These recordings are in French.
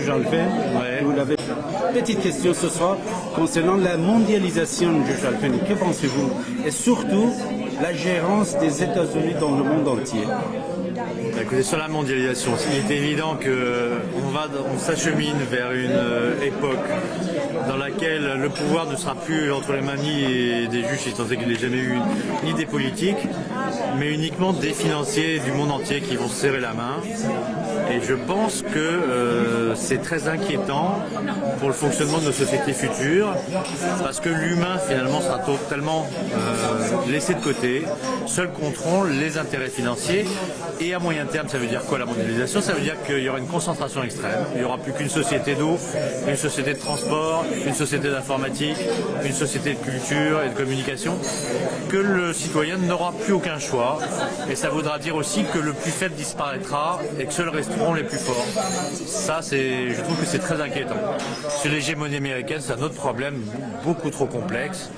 juge Alphen. Ouais. Vous l'avez. Petite question ce soir concernant la mondialisation, juge Alphen. Que pensez-vous? Et surtout, la gérance des États-Unis dans le monde entier. Écoutez, sur la mondialisation, il est évident qu'on s'achemine vers une époque dans laquelle le pouvoir ne sera plus entre les mains ni des juges, étant donné qu'il n'y a jamais eu, ni des politiques, mais uniquement des financiers du monde entier qui vont se serrer la main. Et je pense que c'est très inquiétant pour le fonctionnement de nos sociétés futures, parce que l'humain finalement sera totalement laissé de côté. Seuls compteront les intérêts financiers. Et à moyen terme, ça veut dire quoi la mondialisation? Ça veut dire qu'il y aura une concentration extrême. Il n'y aura plus qu'une société d'eau, une société de transport, une société d'informatique, une société de culture et de communication, que le citoyen n'aura plus aucun choix. Et ça voudra dire aussi que le plus faible disparaîtra et que seuls resteront les plus forts. Ça, je trouve que c'est très inquiétant. Sur l'hégémonie américaine, c'est un autre problème beaucoup trop complexe.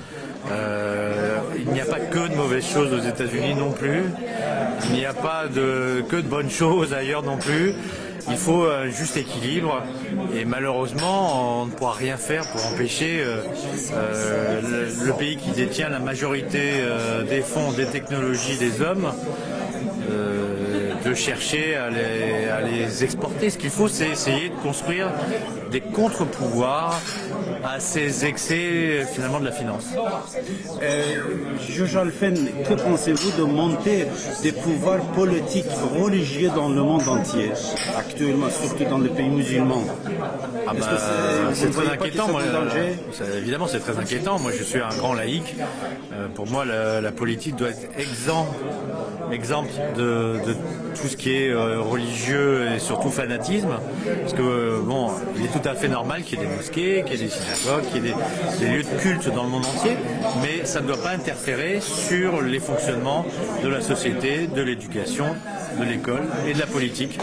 Il n'y a pas que de mauvaises choses aux États-Unis non plus. Il n'y a pas que de bonnes choses ailleurs non plus. Il faut un juste équilibre et malheureusement on ne pourra rien faire pour empêcher le pays qui détient la majorité des fonds, des technologies, des hommes de chercher à les exporter. Ce qu'il faut, c'est essayer de construire des contre-pouvoirs à ces excès finalement de la finance. Juge Alphen, que pensez-vous de monter des pouvoirs politiques religieux dans le monde entier, actuellement, surtout dans les pays musulmans? C'est très inquiétant. Évidemment, c'est très inquiétant. Moi, je suis un grand laïc. Pour moi, la politique doit être exempte de tout ce qui est religieux et surtout fanatisme. Parce que, bon, il est tout à fait normal qu'il y ait des mosquées, qu'il y ait des synagogues, qu'il y ait des lieux de culte dans le monde entier, mais ça ne doit pas interférer sur les fonctionnements de la société, de l'éducation, de l'école et de la politique.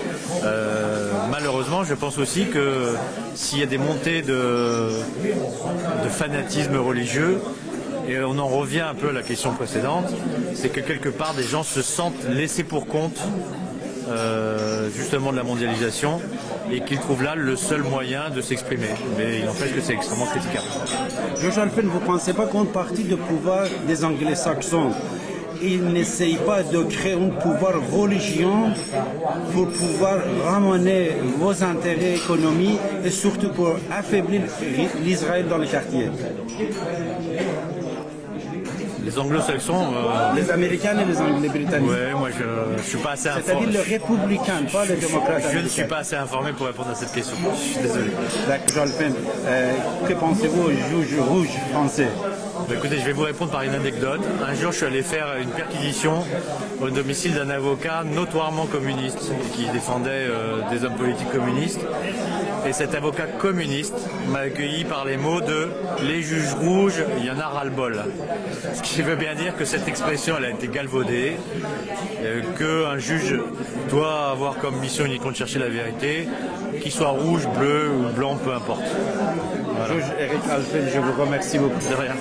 Malheureusement, je pense aussi que s'il y a des montées de fanatisme religieux, et on en revient un peu à la question précédente, c'est que quelque part des gens se sentent laissés pour compte justement de la mondialisation et qu'ils trouvent là le seul moyen de s'exprimer. Mais il n'empêche que c'est extrêmement critiquable. Juge Alphen, vous ne pensez pas qu'une partie du pouvoir des Anglo-Saxons, ils n'essayent pas de créer un pouvoir religieux pour pouvoir ramener vos intérêts économiques et surtout pour affaiblir l'Israël dans les quartiers? Les anglo-saxons... Les Américains et les Britanniques. Ouais, moi je suis pas assez informé. C'est-à-dire les républicains, pas les démocrates. Je ne suis pas assez informé pour répondre à cette question. Je suis désolé. D'accord, Alphen. Que pensez-vous au juge rouge français? Écoutez, je vais vous répondre par une anecdote. Un jour, je suis allé faire une perquisition au domicile d'un avocat notoirement communiste qui défendait des hommes politiques communistes. Et cet avocat communiste m'a accueilli par les mots de « les juges rouges, il y en a ras-le-bol ». Ce qui veut bien dire que cette expression, elle a été galvaudée, qu'un juge doit avoir comme mission uniquement de chercher la vérité, qu'il soit rouge, bleu ou blanc, peu importe. Voilà. Juge Eric Alphen, je vous remercie beaucoup. De rien.